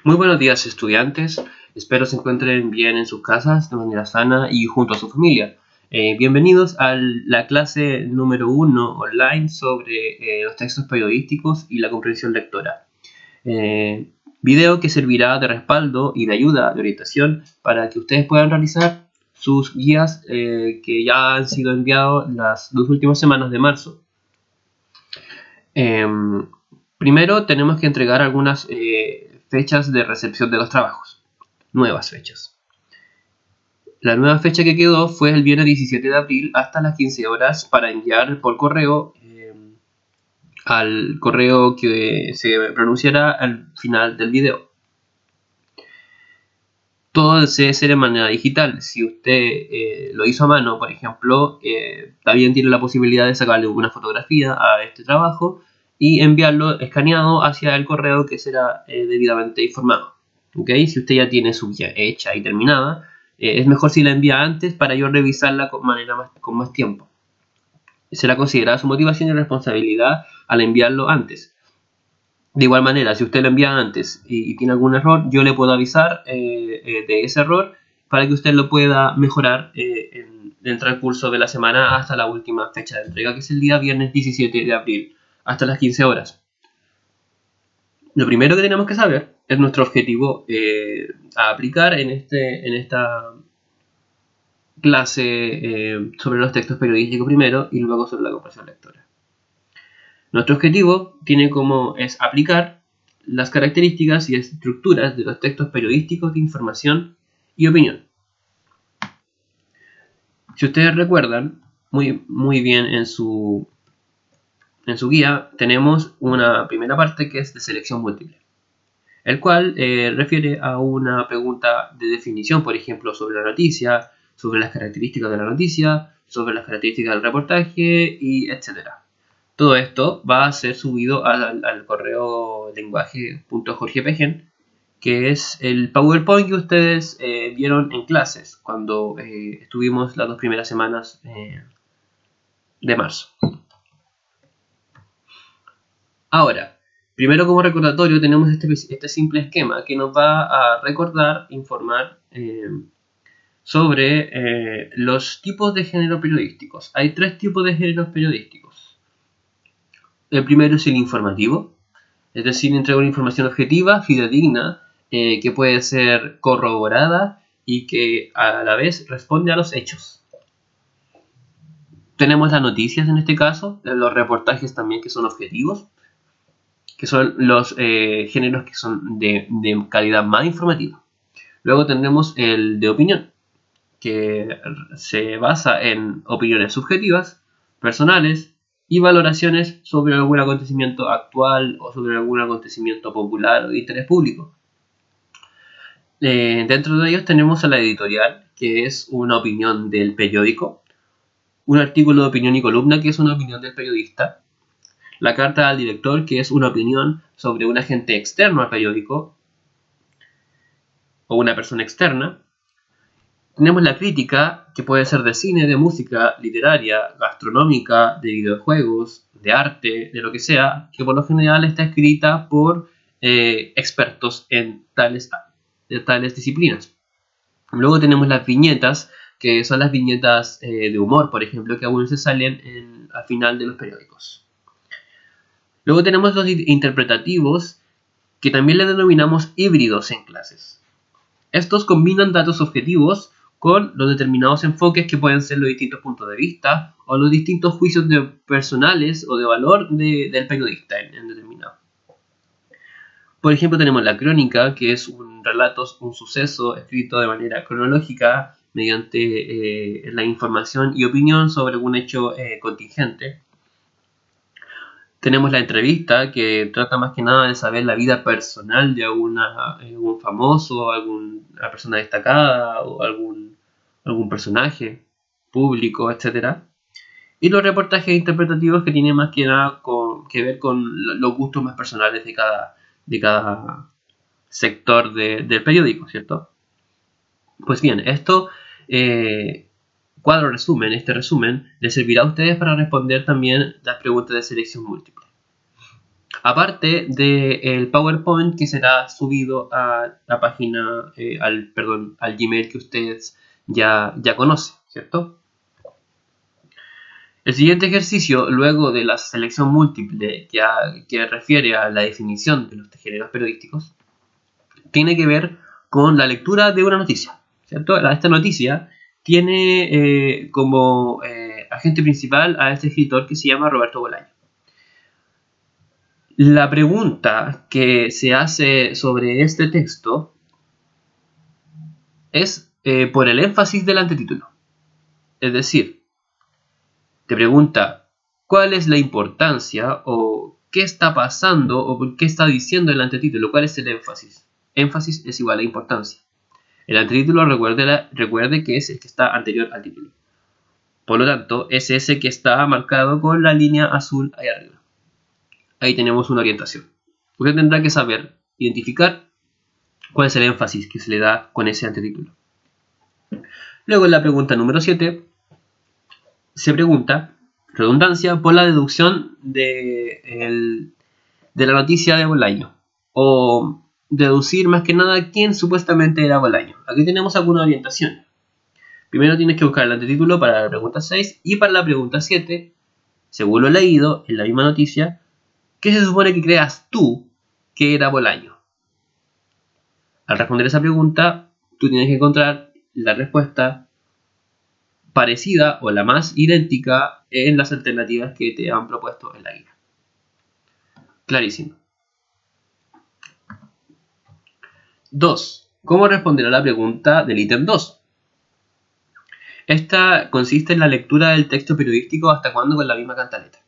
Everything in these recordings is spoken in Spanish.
Muy buenos días, estudiantes. Espero se encuentren bien en sus casas de manera sana y junto a su familia. Bienvenidos a la clase número 1 online sobre los textos periodísticos y la comprensión lectora. Video que servirá de respaldo y de ayuda de orientación para que ustedes puedan realizar sus guías que ya han sido enviados las 2 últimas semanas de marzo. Primero tenemos que entregar algunas fechas de recepción de los trabajos. Nuevas fechas. La nueva fecha que quedó fue el viernes 17 de abril hasta las 15 horas para enviar por correo al correo que se pronunciará al final del video. Todo debe ser de manera digital. Si usted lo hizo a mano, por ejemplo, también tiene la posibilidad de sacarle una fotografía a este trabajo y enviarlo escaneado hacia el correo que será debidamente informado. ¿Okay? Si usted ya tiene su guía hecha y terminada, es mejor si la envía antes para yo revisarla con más tiempo. Será considerada su motivación y responsabilidad al enviarlo antes. De igual manera, si usted lo envía antes y tiene algún error, yo le puedo avisar de ese error para que usted lo pueda mejorar en el transcurso de la semana hasta la última fecha de entrega, que es el día viernes 17 de abril, hasta las 15 horas. Lo primero que tenemos que saber es nuestro objetivo a aplicar en esta clase sobre los textos periodísticos primero y luego sobre la comprensión lectora. Nuestro objetivo es aplicar las características y estructuras de los textos periodísticos de información y opinión. Si ustedes recuerdan muy bien en su guía, tenemos una primera parte que es de selección múltiple, el cual refiere a una pregunta de definición, por ejemplo, sobre la noticia, sobre las características de la noticia, sobre las características del reportaje, y etc. Todo esto va a ser subido al correo lenguaje.jorgepegen, que es el PowerPoint que ustedes vieron en clases cuando estuvimos las 2 primeras semanas de marzo. Ahora, primero como recordatorio tenemos este simple esquema que nos va a recordar, informar sobre los tipos de géneros periodísticos. Hay 3 tipos de géneros periodísticos. El primero es el informativo, es decir, entrega una información objetiva, fidedigna, que puede ser corroborada y que a la vez responde a los hechos. Tenemos las noticias en este caso, los reportajes también que son objetivos, que son los géneros que son de calidad más informativa. Luego tendremos el de opinión, que se basa en opiniones subjetivas, personales y valoraciones sobre algún acontecimiento actual o sobre algún acontecimiento popular o de interés público. Dentro de ellos tenemos a la editorial, que es una opinión del periódico, un artículo de opinión y columna, que es una opinión del periodista, la carta al director, que es una opinión sobre un agente externo al periódico o una persona externa. Tenemos la crítica, que puede ser de cine, de música, literaria, gastronómica, de videojuegos, de arte, de lo que sea, que por lo general está escrita por expertos en tales disciplinas. Luego tenemos las viñetas, que son las viñetas de humor, por ejemplo, que aún se salen al final de los periódicos. Luego tenemos los interpretativos, que también le denominamos híbridos en clases. Estos combinan datos objetivos con los determinados enfoques que pueden ser los distintos puntos de vista o los distintos juicios personales o de valor del periodista en determinado. Por ejemplo, tenemos la crónica, que es un relato, un suceso escrito de manera cronológica mediante la información y opinión sobre algún hecho contingente. Tenemos la entrevista, que trata más que nada de saber la vida personal de algún famoso, alguna persona destacada o algún personaje público, etc. Y los reportajes interpretativos, que tienen más que nada que ver con los gustos más personales de cada sector del periódico, ¿cierto? Pues bien, este resumen les servirá a ustedes para responder también las preguntas de selección múltiple. Aparte del PowerPoint que será subido a la página, al Gmail que ustedes ya conocen, ¿cierto? El siguiente ejercicio, luego de la selección múltiple que refiere a la definición de los géneros periodísticos, tiene que ver con la lectura de una noticia, ¿cierto? Esta noticia tiene como agente principal a este escritor que se llama Roberto Bolaño. La pregunta que se hace sobre este texto es por el énfasis del antetítulo. Es decir, te pregunta cuál es la importancia o qué está pasando o qué está diciendo el antetítulo, cuál es el énfasis. Énfasis es igual a importancia. El antetítulo recuerde que es el que está anterior al título. Por lo tanto, es ese que está marcado con la línea azul ahí arriba. Ahí tenemos una orientación. Usted tendrá que saber identificar cuál es el énfasis que se le da con ese antetítulo. Luego en la pregunta número 7 se pregunta, redundancia, por la deducción de la noticia de Bolaño. O deducir más que nada quién supuestamente era Bolaño. Aquí tenemos alguna orientación. Primero tienes que buscar el antetítulo para la pregunta 6 y para la pregunta 7, según lo leído en la misma noticia, ¿qué se supone que creas tú que era Bolaño? Al responder esa pregunta, tú tienes que encontrar la respuesta parecida o la más idéntica en las alternativas que te han propuesto en la guía. Clarísimo. 2. ¿Cómo responder a la pregunta del ítem 2? Esta consiste en la lectura del texto periodístico hasta cuándo con la misma cantaleta.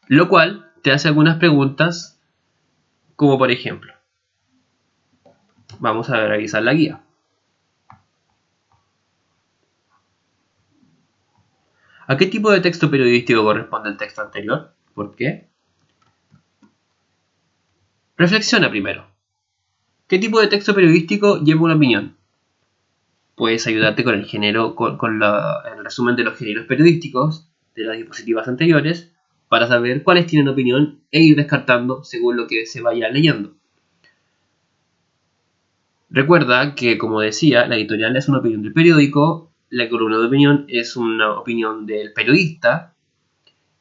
Lo cual te hace algunas preguntas, como por ejemplo, vamos a revisar la guía. ¿A qué tipo de texto periodístico corresponde el texto anterior? ¿Por qué? Reflexiona primero. ¿Qué tipo de texto periodístico lleva una opinión? Puedes ayudarte con el género, con el resumen de los géneros periodísticos de las diapositivas anteriores para saber cuáles tienen opinión e ir descartando según lo que se vaya leyendo. Recuerda que, como decía, la editorial es una opinión del periódico, la columna de opinión es una opinión del periodista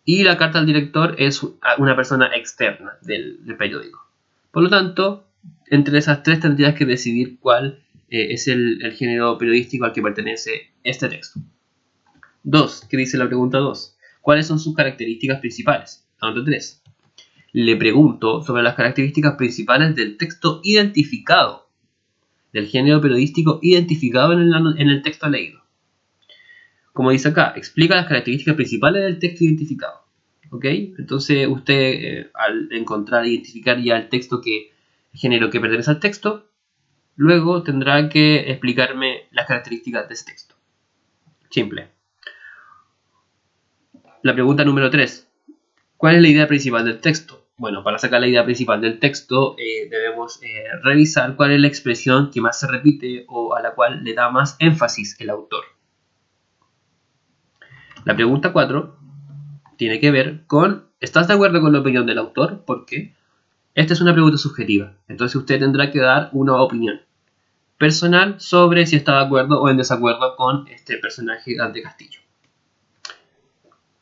y la carta al director es una persona externa del periódico. Por lo tanto, entre esas tres tendrías que decidir cuál es el género periodístico al que pertenece este texto. 2. ¿Qué dice la pregunta 2? ¿Cuáles son sus características principales? Pregunta 3. Le pregunto sobre las características principales del texto identificado, del género periodístico identificado en el texto leído. Como dice acá, explica las características principales del texto identificado. ¿Ok? Entonces usted al encontrar e identificar ya el género que pertenece al texto, luego tendrá que explicarme las características de ese texto. Simple. La pregunta número 3. ¿Cuál es la idea principal del texto? Bueno, para sacar la idea principal del texto debemos revisar cuál es la expresión que más se repite o a la cual le da más énfasis el autor. La pregunta 4 tiene que ver con ¿estás de acuerdo con la opinión del autor? ¿Por qué? Esta es una pregunta subjetiva, entonces usted tendrá que dar una opinión personal sobre si está de acuerdo o en desacuerdo con este personaje Dante Castillo.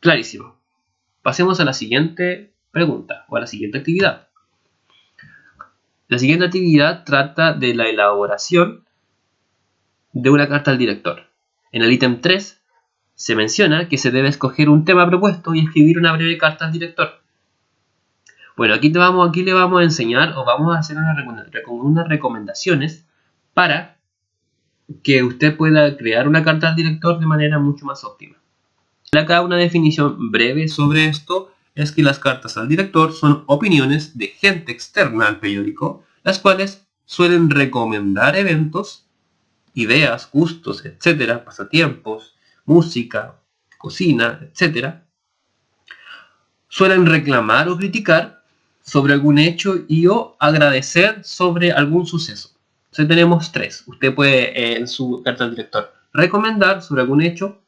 Clarísimo. Pasemos a la siguiente pregunta o a la siguiente actividad. La siguiente actividad trata de la elaboración de una carta al director. En el ítem 3 se menciona que se debe escoger un tema propuesto y escribir una breve carta al director. Bueno, aquí le vamos a enseñar o vamos a hacer unas recomendaciones para que usted pueda crear una carta al director de manera mucho más óptima. Acá una definición breve sobre esto es que las cartas al director son opiniones de gente externa al periódico, las cuales suelen recomendar eventos, ideas, gustos, etcétera, pasatiempos, música, cocina, etcétera. Suelen reclamar o criticar sobre algún hecho y o agradecer sobre algún suceso. Entonces tenemos 3. Usted puede en su carta al director recomendar sobre algún hecho,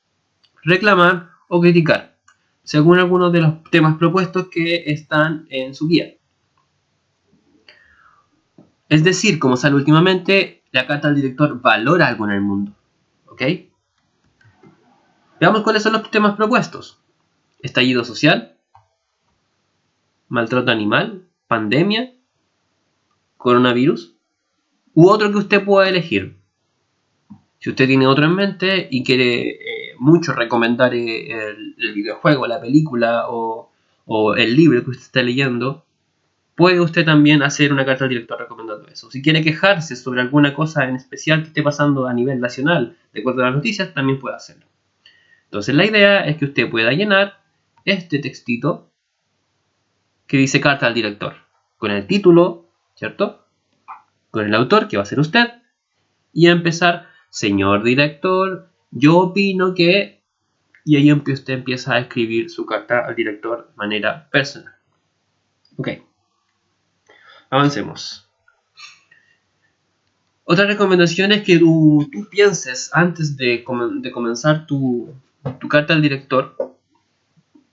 reclamar o criticar. según algunos de los temas propuestos que están en su guía. Es decir, como sale últimamente, la carta del director valora algo en el mundo. ¿Ok? Veamos cuáles son los temas propuestos. Estallido social, maltrato animal, pandemia, coronavirus, u otro que usted pueda elegir. Si usted tiene otro en mente y quiere mucho recomendar el videojuego, la película o el libro que usted está leyendo, puede usted también hacer una carta al director recomendando eso. Si quiere quejarse sobre alguna cosa en especial que esté pasando a nivel nacional, de acuerdo a las noticias, también puede hacerlo. Entonces la idea es que usted pueda llenar este textito que dice carta al director, con el título, ¿cierto? Con el autor, que va a ser usted, y empezar, señor director, yo opino que... Y ahí usted empieza a escribir su carta al director de manera personal. Ok. Avancemos. Otra recomendación es que tú pienses antes de comenzar tu carta al director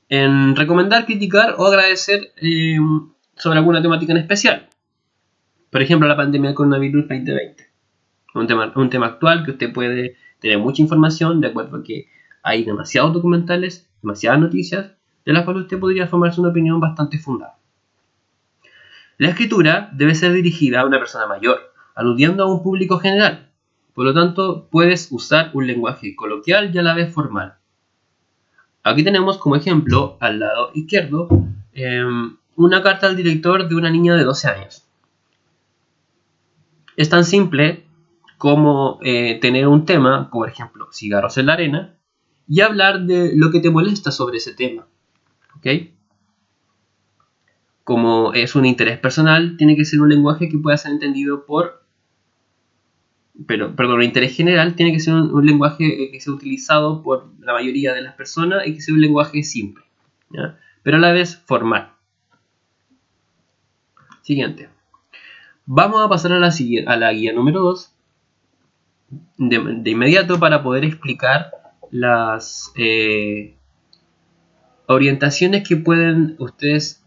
en recomendar, criticar o agradecer sobre alguna temática en especial. Por ejemplo, la pandemia del coronavirus 2020. Un tema actual que usted puede tener mucha información de acuerdo a que hay demasiados documentales, demasiadas noticias, de las cuales usted podría formarse una opinión bastante fundada. La escritura debe ser dirigida a una persona mayor, aludiendo a un público general. Por lo tanto, puedes usar un lenguaje coloquial y a la vez formal. Aquí tenemos como ejemplo, al lado izquierdo, una carta al director de una niña de 12 años. Es tan simple como tener un tema, por ejemplo, cigarros en la arena, y hablar de lo que te molesta sobre ese tema. ¿Ok? Como es un interés personal, tiene que ser un lenguaje que pueda ser entendido un interés general tiene que ser un lenguaje que sea utilizado por la mayoría de las personas y que sea un lenguaje simple, ¿ya? Pero a la vez formal. Siguiente. Vamos a pasar a la guía número 2 de inmediato para poder explicar las orientaciones que pueden ustedes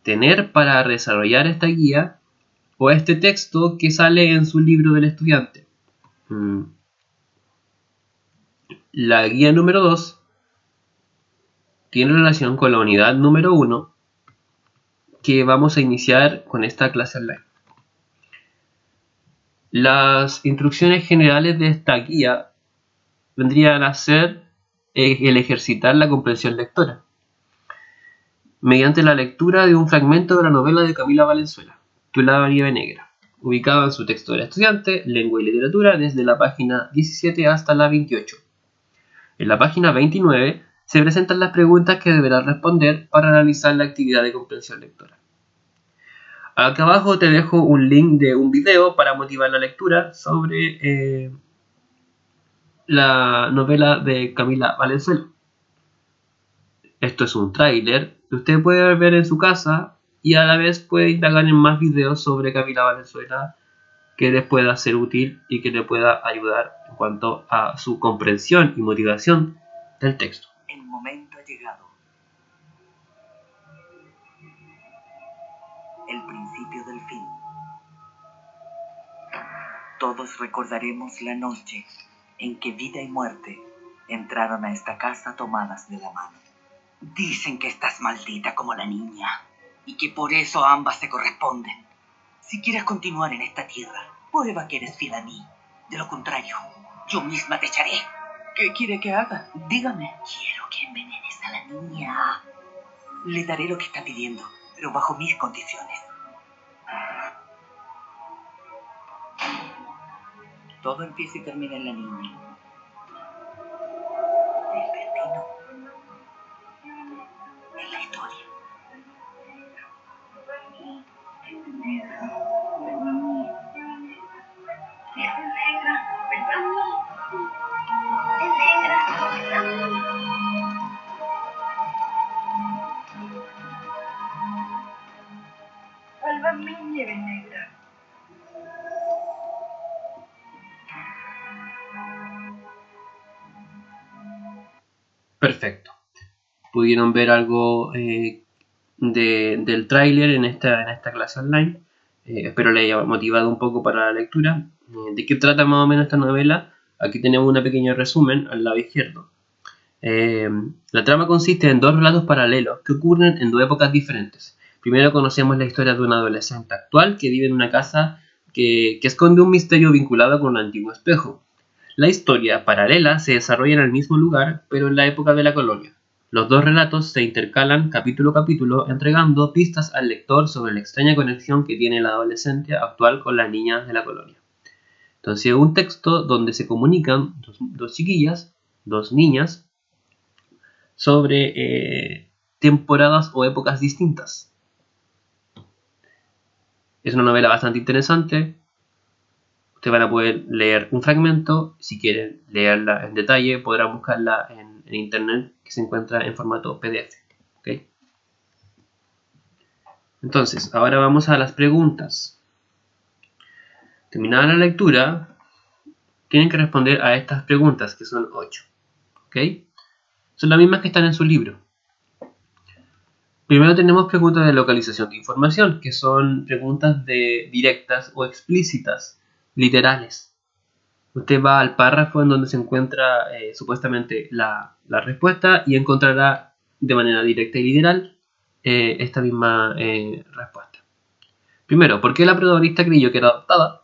tener para desarrollar esta guía o este texto que sale en su libro del estudiante. La guía número 2 tiene relación con la unidad número 1 que vamos a iniciar con esta clase online. Las instrucciones generales de esta guía vendrían a ser el ejercitar la comprensión lectora mediante la lectura de un fragmento de la novela de Camila Valenzuela, Tu nieve negra, ubicado en su texto del estudiante, Lengua y Literatura, desde la página 17 hasta la 28. En la página 29 se presentan las preguntas que deberás responder para analizar la actividad de comprensión lectora. Acá abajo te dejo un link de un video para motivar la lectura sobre la novela de Camila Valenzuela. Esto es un tráiler que usted puede ver en su casa y a la vez puede indagar en más videos sobre Camila Valenzuela que les pueda ser útil y que le pueda ayudar en cuanto a su comprensión y motivación del texto. El momento ha llegado. El principio del fin. Todos recordaremos la noche en que vida y muerte entraron a esta casa tomadas de la mano. Dicen que estás maldita como la niña y que por eso ambas se corresponden. Si quieres continuar en esta tierra, prueba que eres fiel a mí. De lo contrario, yo misma te echaré. ¿Qué quiere que haga? Dígame. Quiero que envenenes a la niña. Le daré lo que está pidiendo, pero bajo mis condiciones. Todo empieza y termina en la niña. El destino. En la historia. Vuelva mi nieve negra. Perfecto. pudieron ver algo del tráiler en esta clase online. Espero les haya motivado un poco para la lectura. ¿De qué trata más o menos esta novela? Aquí tenemos un pequeño resumen al lado izquierdo. La trama consiste en dos relatos paralelos que ocurren en dos épocas diferentes. Primero conocemos la historia de un adolescente actual que vive en una casa que esconde un misterio vinculado con un antiguo espejo. La historia paralela se desarrolla en el mismo lugar, pero en la época de la colonia. Los dos relatos se intercalan capítulo a capítulo, entregando pistas al lector sobre la extraña conexión que tiene el adolescente actual con las niñas de la colonia. Entonces es un texto donde se comunican dos chiquillas, dos niñas, sobre temporadas o épocas distintas. Es una novela bastante interesante. Ustedes van a poder leer un fragmento. Si quieren leerla en detalle, podrán buscarla en internet, que se encuentra en formato PDF. ¿Okay? Entonces, ahora vamos a las preguntas. Terminada la lectura, tienen que responder a estas preguntas, que son 8. ¿Okay? Son las mismas que están en su libro. Primero tenemos preguntas de localización de información, que son preguntas directas o explícitas, literales. Usted va al párrafo en donde se encuentra supuestamente la respuesta y encontrará de manera directa y literal esta misma respuesta. Primero, ¿por qué la protagonista creyó que era adoptada?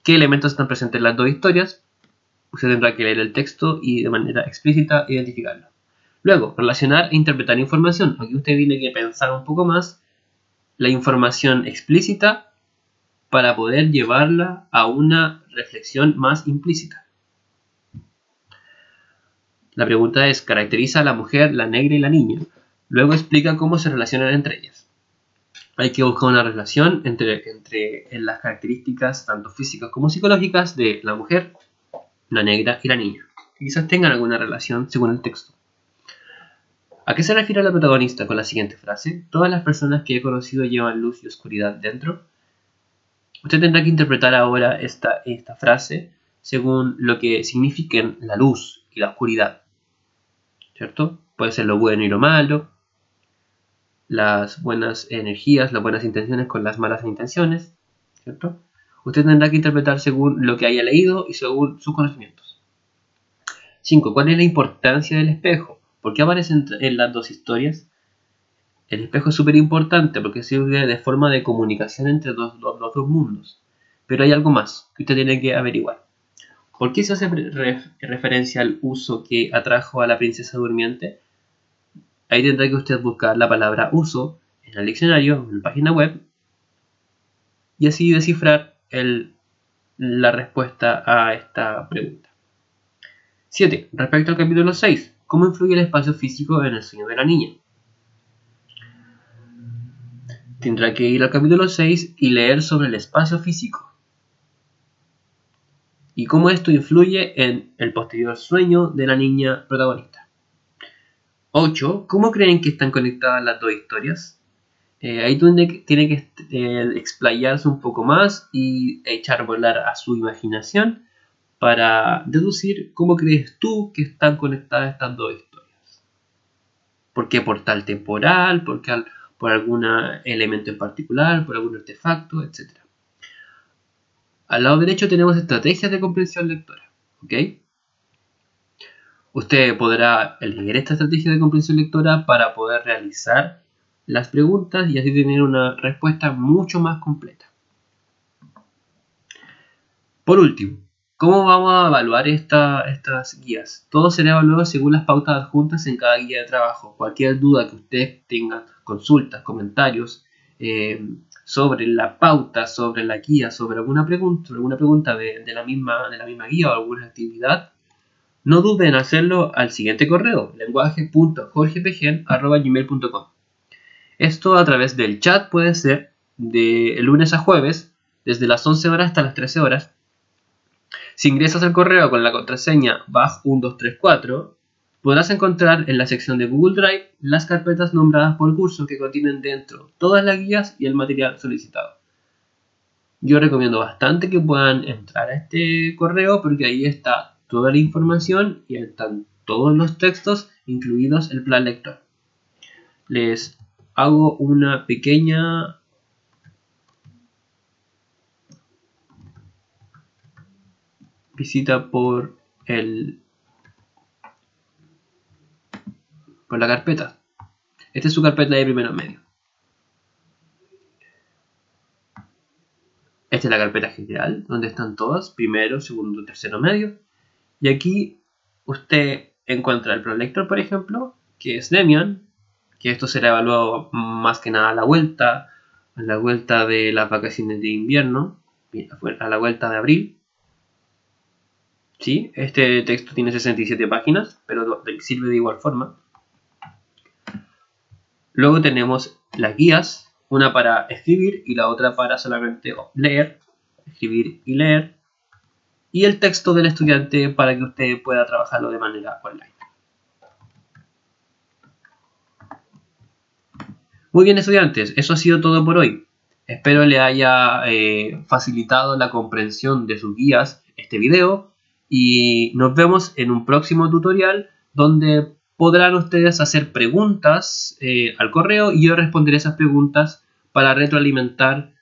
¿Qué elementos están presentes en las dos historias? Usted tendrá que leer el texto y de manera explícita identificarlo. Luego, relacionar e interpretar información. Aquí usted tiene que pensar un poco más la información explícita para poder llevarla a una reflexión más implícita. La pregunta es, caracteriza a la mujer, la negra y la niña. Luego explica cómo se relacionan entre ellas. Hay que buscar una relación entre las características tanto físicas como psicológicas de la mujer, la negra y la niña. Quizás tengan alguna relación según el texto. ¿A qué se refiere la protagonista con la siguiente frase? Todas las personas que he conocido llevan luz y oscuridad dentro. Usted tendrá que interpretar ahora esta frase según lo que signifiquen la luz y la oscuridad. ¿Cierto? Puede ser lo bueno y lo malo, las buenas energías, las buenas intenciones con las malas intenciones. ¿Cierto? Usted tendrá que interpretar según lo que haya leído y según sus conocimientos. 5. ¿Cuál es la importancia del espejo? ¿Por qué aparece en las dos historias? El espejo es súper importante porque sirve de forma de comunicación entre los dos mundos. Pero hay algo más que usted tiene que averiguar. ¿Por qué se hace referencia al uso que atrajo a la princesa durmiente? Ahí tendrá que usted buscar la palabra uso en el diccionario, en la página web, y así descifrar la respuesta a esta pregunta. 7. Respecto al capítulo 6, ¿cómo influye el espacio físico en el sueño de la niña? Tendrá que ir al capítulo 6 y leer sobre el espacio físico y cómo esto influye en el posterior sueño de la niña protagonista. 8. ¿Cómo creen que están conectadas las dos historias? Ahí tiene que explayarse un poco más y echar a volar a su imaginación para deducir cómo crees tú que están conectadas estas dos historias. ¿Por qué portal temporal? ¿Por algún elemento en particular? ¿Por algún artefacto? Etc. Al lado derecho tenemos estrategias de comprensión lectora. ¿Ok? Usted podrá elegir esta estrategia de comprensión lectora para poder realizar las preguntas y así tener una respuesta mucho más completa. Por último, ¿cómo vamos a evaluar estas guías? Todo será evaluado según las pautas adjuntas en cada guía de trabajo. Cualquier duda que usted tenga, consultas, comentarios sobre la pauta, sobre la guía, sobre alguna pregunta de la misma guía o alguna actividad, no duden en hacerlo al siguiente correo, lenguaje.jorgepgen@gmail.com. Esto a través del chat puede ser de lunes a jueves, desde las 11 horas hasta las 13 horas. Si ingresas al correo con la contraseña BAJ1234, podrás encontrar en la sección de Google Drive las carpetas nombradas por curso que contienen dentro todas las guías y el material solicitado. Yo recomiendo bastante que puedan entrar a este correo porque ahí está toda la información y están todos los textos incluidos el plan lector. Les hago una pequeña visita por la carpeta. Esta es su carpeta de primero medio. Esta es la carpeta general, donde están todas, primero, segundo, tercero, medio. Y aquí usted encuentra el prolector, por ejemplo, que es Demian, que esto será evaluado más que nada a la vuelta de las vacaciones de invierno, a la vuelta de abril. ¿Sí? Este texto tiene 67 páginas, pero sirve de igual forma. Luego tenemos las guías, una para escribir y la otra para solamente leer, escribir y leer, y el texto del estudiante para que usted pueda trabajarlo de manera online. Muy bien, estudiantes, eso ha sido todo por hoy. Espero le haya facilitado la comprensión de sus guías este video y nos vemos en un próximo tutorial donde podrán ustedes hacer preguntas al correo y yo responderé esas preguntas para retroalimentar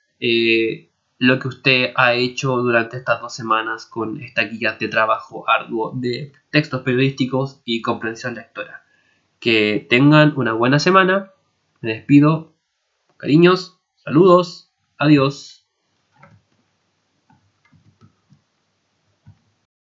lo que usted ha hecho durante estas 2 semanas con esta guía de trabajo arduo de textos periodísticos y comprensión lectora. Que tengan una buena semana. Me despido. Cariños, saludos, adiós.